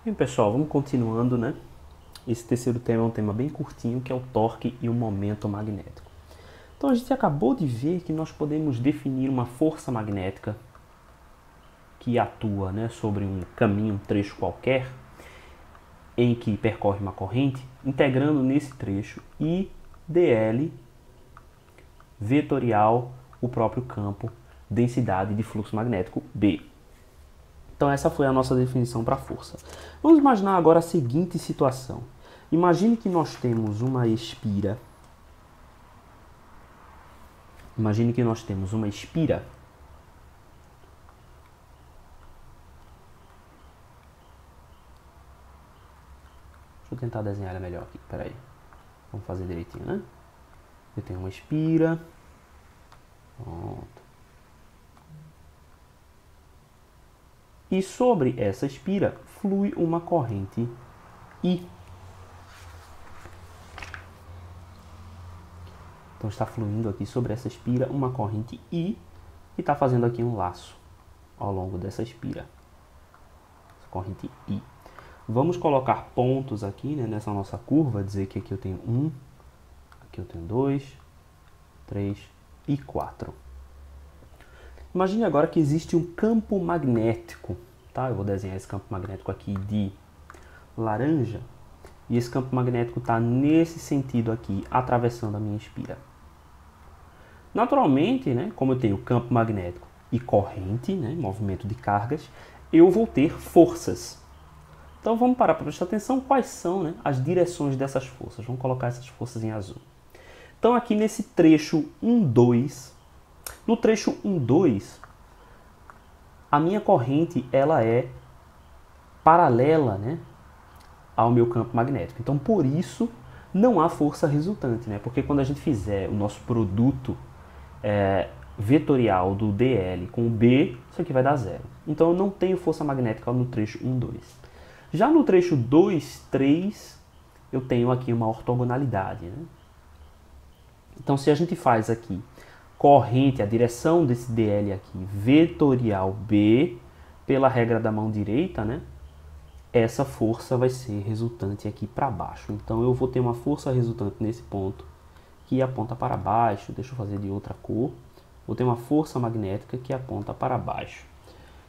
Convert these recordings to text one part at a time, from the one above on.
Bem, pessoal, vamos continuando, né? Esse terceiro tema é um tema bem curtinho, que é o torque e o momento magnético. Então, a gente acabou de ver que nós podemos definir uma força magnética que atua, né, sobre um caminho, um trecho qualquer, em que percorre uma corrente, integrando nesse trecho I, dl, vetorial, o próprio campo, densidade de fluxo magnético B. Então essa foi a nossa definição para força. Vamos imaginar agora a seguinte situação. Imagine que nós temos uma espira. Imagine que nós temos uma espira. Deixa eu tentar desenhar ela melhor aqui. Espera aí. Vamos fazer direitinho, né? Eu tenho uma espira. Pronto. E sobre essa espira flui uma corrente I. Então está fluindo aqui sobre essa espira uma corrente I e está fazendo aqui um laço ao longo dessa espira. Essa corrente I. Vamos colocar pontos aqui, né, nessa nossa curva, dizer que aqui eu tenho 1, aqui eu tenho 2, 3 e 4. Imagine agora que existe um campo magnético, tá? Eu vou desenhar esse campo magnético aqui de laranja, e esse campo magnético está nesse sentido aqui, atravessando a minha espira. Naturalmente, né, como eu tenho campo magnético e corrente, né, movimento de cargas, eu vou ter forças. Então vamos parar para prestar atenção quais são, né, as direções dessas forças. Vamos colocar essas forças em azul. Então aqui nesse trecho 1, 2, no trecho 1, 2, a minha corrente ela é paralela, né, ao meu campo magnético. Então por isso não há força resultante, né, porque quando a gente fizer o nosso produto vetorial do dl com o B, isso aqui vai dar zero. Então eu não tenho força magnética no trecho 1, 2. Já no trecho 2, 3, eu tenho aqui uma ortogonalidade, né? Então se a gente faz aqui corrente, a direção desse dl aqui, vetorial B, pela regra da mão direita, né? Essa força vai ser resultante aqui para baixo. Então eu vou ter uma força resultante nesse ponto que aponta para baixo. Deixa eu fazer de outra cor. Vou ter uma força magnética que aponta para baixo.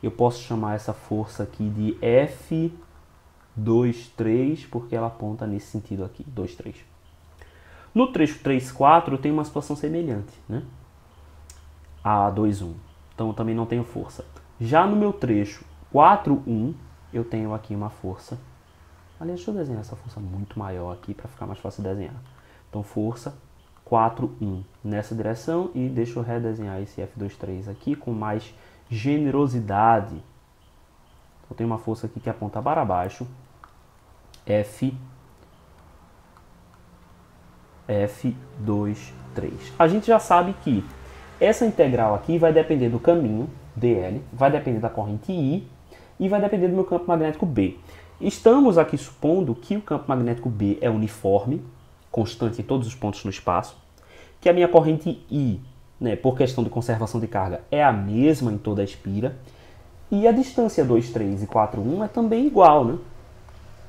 Eu posso chamar essa força aqui de F2, 3, porque ela aponta nesse sentido aqui, 2, 3. No trecho 3, 4, eu tenho uma situação semelhante, né? A 2, 1. Então eu também não tenho força. Já no meu trecho 4, 1, eu tenho aqui uma força. Aliás, deixa eu desenhar essa força muito maior aqui para ficar mais fácil de desenhar. Então força 4, 1 nessa direção, e deixa eu redesenhar esse F2, 3 aqui com mais generosidade. Eu tenho uma força aqui que aponta para baixo, F2, 3. A gente já sabe que essa integral aqui vai depender do caminho, dl, vai depender da corrente I e vai depender do meu campo magnético B. Estamos aqui supondo que o campo magnético B é uniforme, constante em todos os pontos no espaço, que a minha corrente I, né, por questão de conservação de carga, é a mesma em toda a espira, e a distância 2, 3 e 4, 1 é também igual, né?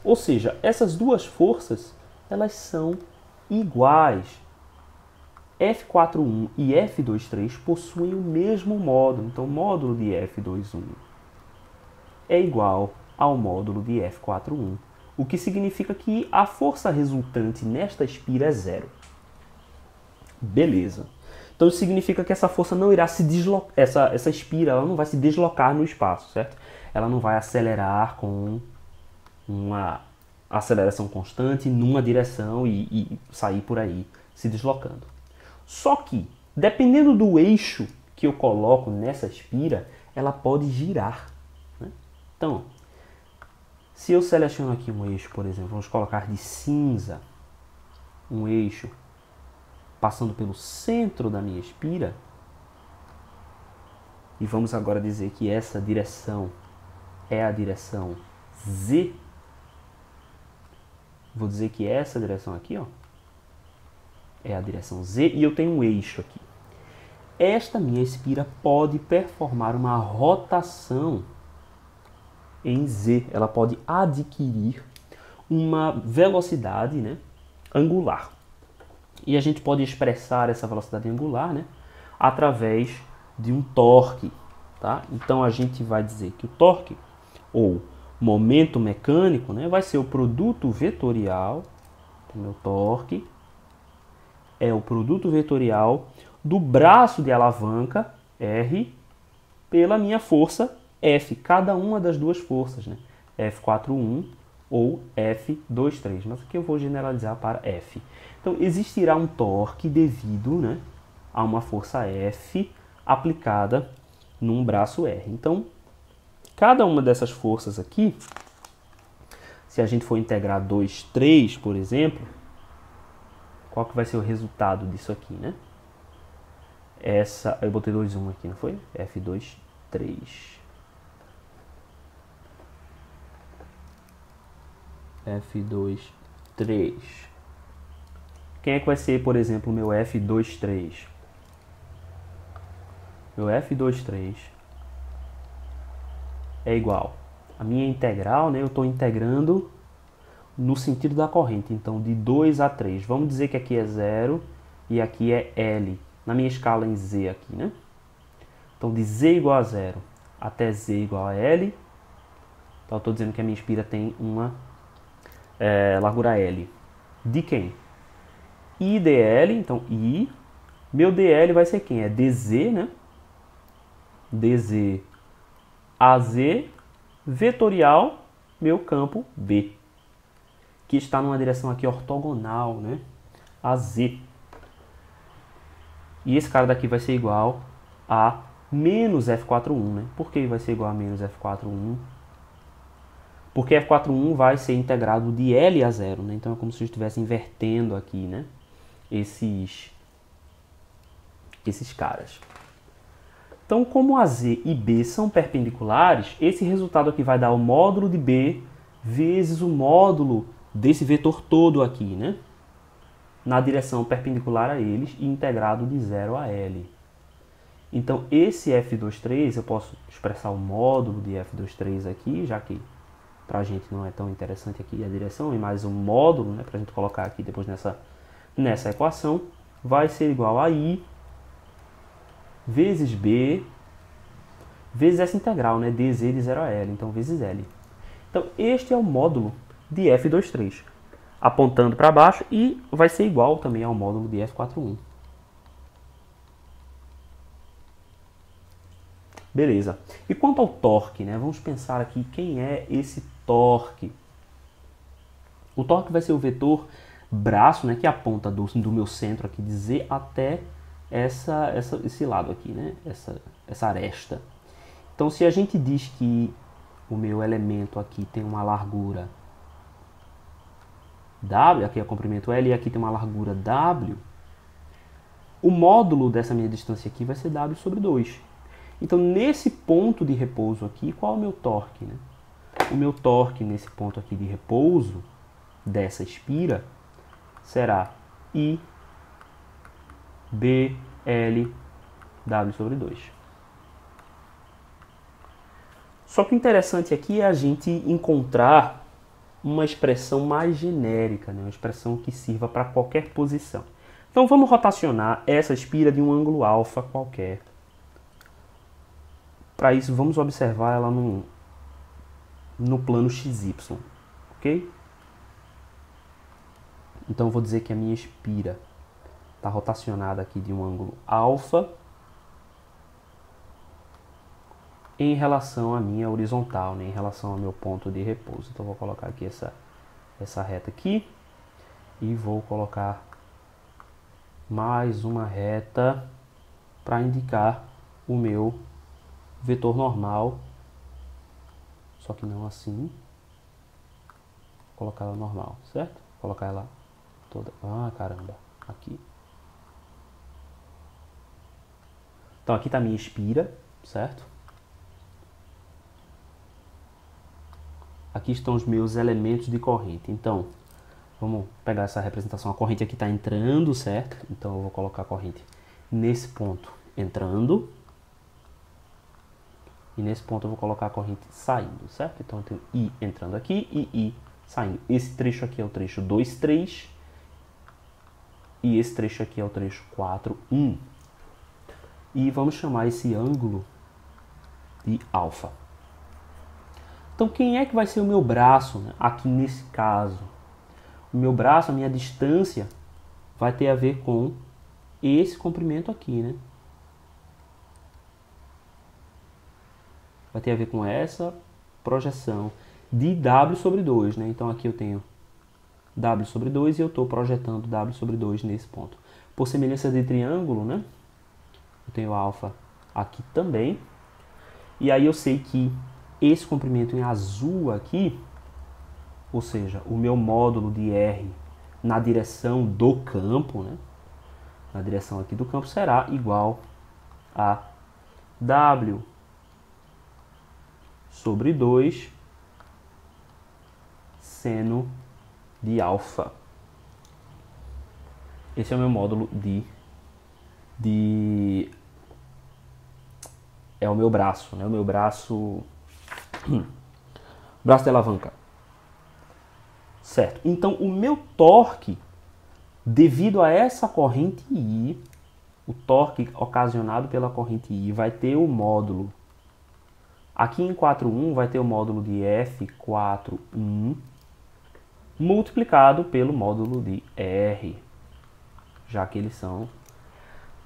Ou seja, essas duas forças, elas são iguais. F41 e F23 possuem o mesmo módulo, então o módulo de F21 é igual ao módulo de F41, o que significa que a força resultante nesta espira é zero. Beleza. Então isso significa que essa força não irá se deslocar, essa espira ela não vai se deslocar no espaço, certo? Ela não vai acelerar com uma aceleração constante numa direção e sair por aí se deslocando. Só que, dependendo do eixo que eu coloco nessa espira, ela pode girar, né? Então, se eu seleciono aqui um eixo, por exemplo, vamos colocar de cinza, um eixo passando pelo centro da minha espira, e vamos agora dizer que essa direção é a direção Z. Vou dizer que essa direção aqui, ó, é a direção Z, e eu tenho um eixo aqui. Esta minha espira pode performar uma rotação em z. Ela pode adquirir uma velocidade, né, angular. E a gente pode expressar essa velocidade angular, né, através de um torque. Tá? Então a gente vai dizer que o torque, ou momento mecânico, né, vai ser o produto vetorial, o meu torque é o produto vetorial do braço de alavanca, R, pela minha força F, cada uma das duas forças, né? F41 ou F23, mas aqui eu vou generalizar para F. Então, existirá um torque devido, né, a uma força F aplicada num braço R. Então, cada uma dessas forças aqui, se a gente for integrar 2, 3, por exemplo, qual que vai ser o resultado disso aqui, né? Eu botei 2, 1 aqui, não foi? F2, 3. F2, 3. Quem é que vai ser, por exemplo, o meu F2, 3? Meu F2, 3 é igual. A minha integral, né, eu estou integrando no sentido da corrente. Então, de 2 a 3. Vamos dizer que aqui é 0 e aqui é L. Na minha escala em Z aqui, né? Então, de Z igual a 0 até Z igual a L. Então, eu estou dizendo que a minha espira tem uma largura L. De quem? IDL, então I. Meu DL vai ser quem? É DZ, né? DZ AZ, vetorial, meu campo B, que está numa direção aqui ortogonal, né? A Z. E esse cara daqui vai ser igual a menos F41, né? Por que vai ser igual a menos F41? Porque F41 vai ser integrado de L a 0, né? Então é como se eu estivesse invertendo aqui, né? Esses caras. Então, como AZ e B são perpendiculares, esse resultado aqui vai dar o módulo de B vezes o módulo desse vetor todo aqui, né? Na direção perpendicular a eles e integrado de 0 a L. Então, esse F23, eu posso expressar o módulo de F23 aqui, já que para a gente não é tão interessante aqui a direção, e mais um módulo, né, para a gente colocar aqui depois nessa equação, vai ser igual a I vezes B vezes essa integral, né, dz de 0 a L, então vezes L. Então, este é o módulo de F23, apontando para baixo, e vai ser igual também ao módulo de F41. Beleza. E quanto ao torque, né, vamos pensar aqui quem é esse torque. O torque vai ser o vetor braço, né, que aponta do meu centro aqui de Z até esse lado aqui, né, essa aresta. Então, se a gente diz que o meu elemento aqui tem uma largura W, aqui é o comprimento L, e aqui tem uma largura W, o módulo dessa minha distância aqui vai ser W sobre 2. Então, nesse ponto de repouso aqui, qual é o meu torque, né? O meu torque nesse ponto aqui de repouso dessa espira será I, B, L, W sobre 2. Só que o interessante aqui é a gente encontrar uma expressão mais genérica, né? Uma expressão que sirva para qualquer posição. Então vamos rotacionar essa espira de um ângulo alfa qualquer. Para isso, vamos observar ela no plano XY, ok? Então, eu vou dizer que a minha espira está rotacionada aqui de um ângulo alfa em relação à minha horizontal, né? Em relação ao meu ponto de repouso. Então, eu vou colocar aqui essa reta aqui e vou colocar mais uma reta para indicar o meu vetor normal, só que não assim. Vou colocar ela normal, certo? Vou colocar ela toda. Ah, caramba, aqui. Então aqui está a minha espira, certo? Aqui estão os meus elementos de corrente. Então, vamos pegar essa representação. A corrente aqui está entrando, certo? Então eu vou colocar a corrente nesse ponto entrando. E nesse ponto eu vou colocar a corrente saindo, certo? Então eu tenho I entrando aqui e I saindo. Esse trecho aqui é o trecho 2, 3. E esse trecho aqui é o trecho 4, 1. E vamos chamar esse ângulo de alfa. Então quem é que vai ser o meu braço, né, aqui nesse caso? O meu braço, a minha distância, vai ter a ver com esse comprimento aqui, né? Vai ter a ver com essa projeção de W sobre 2, né? Então aqui eu tenho W sobre 2 e eu estou projetando W sobre 2 nesse ponto. Por semelhança de triângulo, né? Eu tenho alfa aqui também. E aí eu sei que esse comprimento em azul aqui, ou seja, o meu módulo de R na direção do campo, né? Na direção aqui do campo, será igual a W sobre 2 seno de alfa. Esse é o meu módulo é o meu braço, né? O meu braço braço de alavanca. Certo. Então o meu torque, devido a essa corrente I, o torque ocasionado pela corrente I vai ter o módulo aqui em 4,1 vai ter o módulo de F4,1 multiplicado pelo módulo de R, já que eles são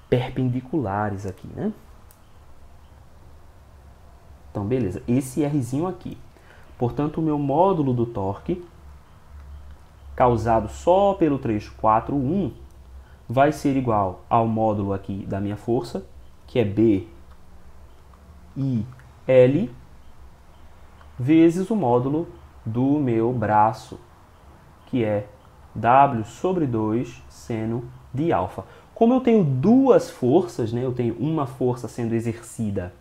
perpendiculares aqui, né? Então, beleza. Esse Rzinho aqui. Portanto, o meu módulo do torque, causado só pelo trecho 4,1, vai ser igual ao módulo aqui da minha força, que é B I L, vezes o módulo do meu braço, que é W sobre 2 seno de alfa. Como eu tenho duas forças, né, eu tenho uma força sendo exercida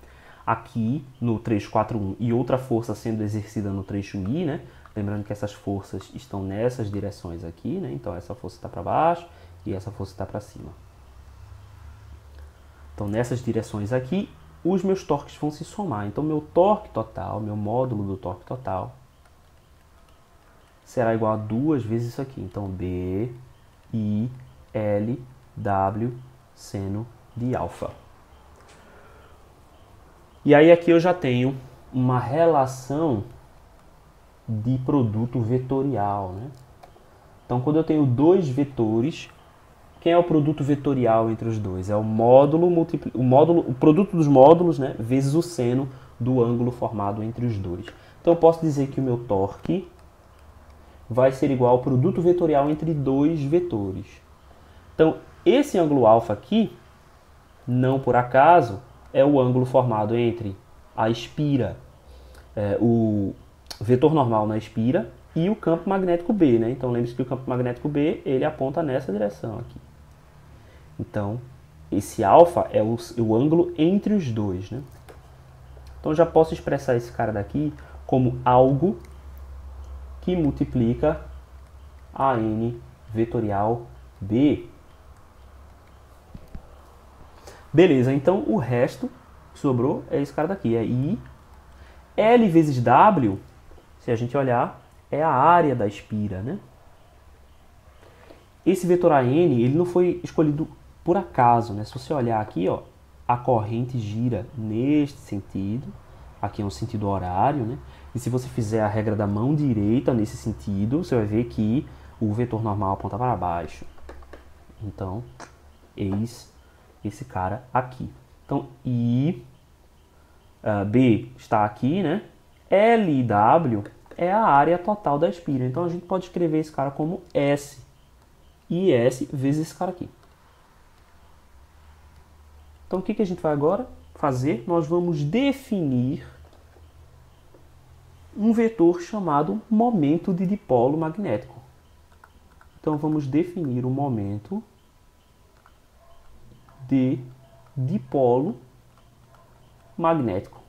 aqui no trecho 4,1 e outra força sendo exercida no trecho I, né? Lembrando que essas forças estão nessas direções aqui, né? Então essa força está para baixo e essa força está para cima. Então nessas direções aqui, os meus torques vão se somar. Então meu torque total, meu módulo do torque total, será igual a 2 vezes isso aqui. Então B, I, L, W, seno de alfa. E aí aqui eu já tenho uma relação de produto vetorial, né? Então quando eu tenho dois vetores, quem é o produto vetorial entre os dois? É o o produto dos módulos, né, vezes o seno do ângulo formado entre os dois. Então eu posso dizer que o meu torque vai ser igual ao produto vetorial entre dois vetores. Então esse ângulo alfa aqui, não por acaso, é o ângulo formado entre a espira, o vetor normal na espira e o campo magnético B, né? Então lembre-se que o campo magnético B ele aponta nessa direção aqui. Então esse alfa é o ângulo entre os dois, né? Então já posso expressar esse cara daqui como algo que multiplica a n vetorial B. Beleza, então o resto que sobrou é esse cara daqui, é I. L vezes W, se a gente olhar, é a área da espira, né? Esse vetor AN, ele não foi escolhido por acaso, né? Se você olhar aqui, ó, a corrente gira neste sentido, aqui é um sentido horário, né? E se você fizer a regra da mão direita nesse sentido, você vai ver que o vetor normal aponta para baixo. Então, eis esse cara aqui. Então, B está aqui, né? L e W é a área total da espira. Então, a gente pode escrever esse cara como S. E S vezes esse cara aqui. Então, o que a gente vai agora fazer? Nós vamos definir um vetor chamado momento de dipolo magnético. Então, vamos definir o momento de dipolo magnético.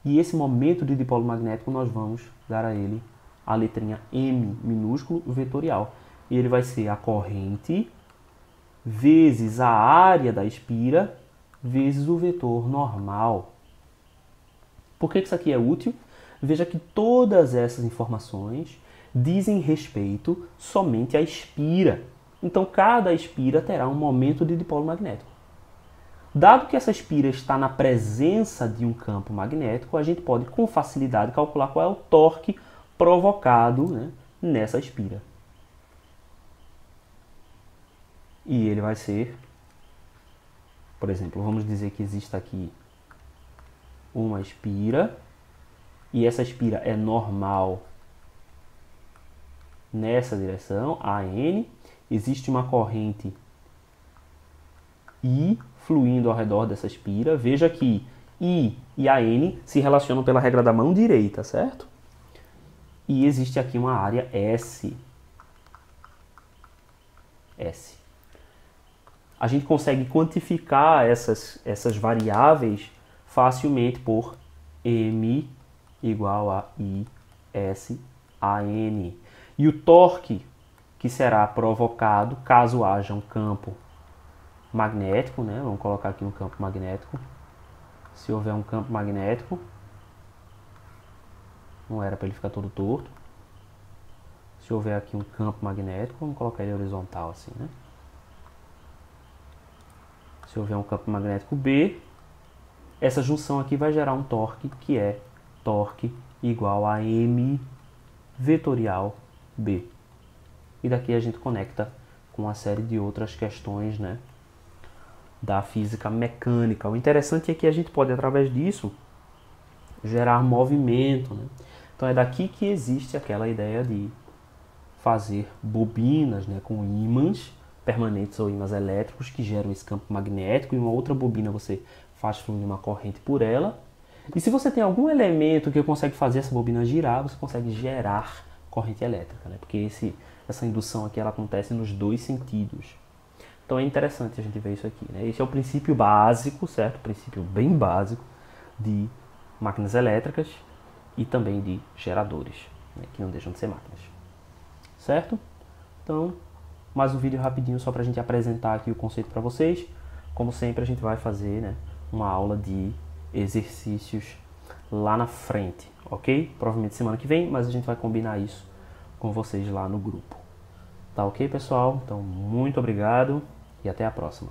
E esse momento de dipolo magnético nós vamos dar a ele a letrinha M minúsculo vetorial. E ele vai ser a corrente vezes a área da espira vezes o vetor normal. Por que isso aqui é útil? Veja que todas essas informações dizem respeito somente à espira. Então, cada espira terá um momento de dipolo magnético. Dado que essa espira está na presença de um campo magnético, a gente pode com facilidade calcular qual é o torque provocado, né, nessa espira. E ele vai ser, por exemplo, vamos dizer que existe aqui uma espira, e essa espira é normal nessa direção, AN, existe uma corrente I fluindo ao redor dessa espira. Veja que I e AN se relacionam pela regra da mão direita, certo? E existe aqui uma área S. A gente consegue quantificar essas variáveis facilmente por M igual a I, S, A, N. E o torque que será provocado caso haja um campo magnético, né? Vamos colocar aqui um campo magnético. Se houver um campo magnético, não era para ele ficar todo torto. Se houver aqui um campo magnético, vamos colocar ele horizontal assim, né? Se houver um campo magnético B, essa junção aqui vai gerar um torque que é torque igual a M vetorial B. E daqui a gente conecta com uma série de outras questões, né, da física mecânica. O interessante é que a gente pode, através disso, gerar movimento, né? Então é daqui que existe aquela ideia de fazer bobinas, né, com ímãs permanentes ou ímãs elétricos que geram esse campo magnético, e uma outra bobina você faz fluir uma corrente por ela. E se você tem algum elemento que consegue fazer essa bobina girar, você consegue gerar corrente elétrica, né? Porque essa indução aqui ela acontece nos dois sentidos. Então é interessante a gente ver isso aqui, né? Esse é o princípio básico, certo? O princípio bem básico de máquinas elétricas e também de geradores, né? Que não deixam de ser máquinas, certo? Então, mais um vídeo rapidinho só para a gente apresentar aqui o conceito para vocês. Como sempre, a gente vai fazer, né, uma aula de exercícios lá na frente, ok? Provavelmente semana que vem, mas a gente vai combinar isso com vocês lá no grupo. Tá ok, pessoal? Então, muito obrigado e até a próxima.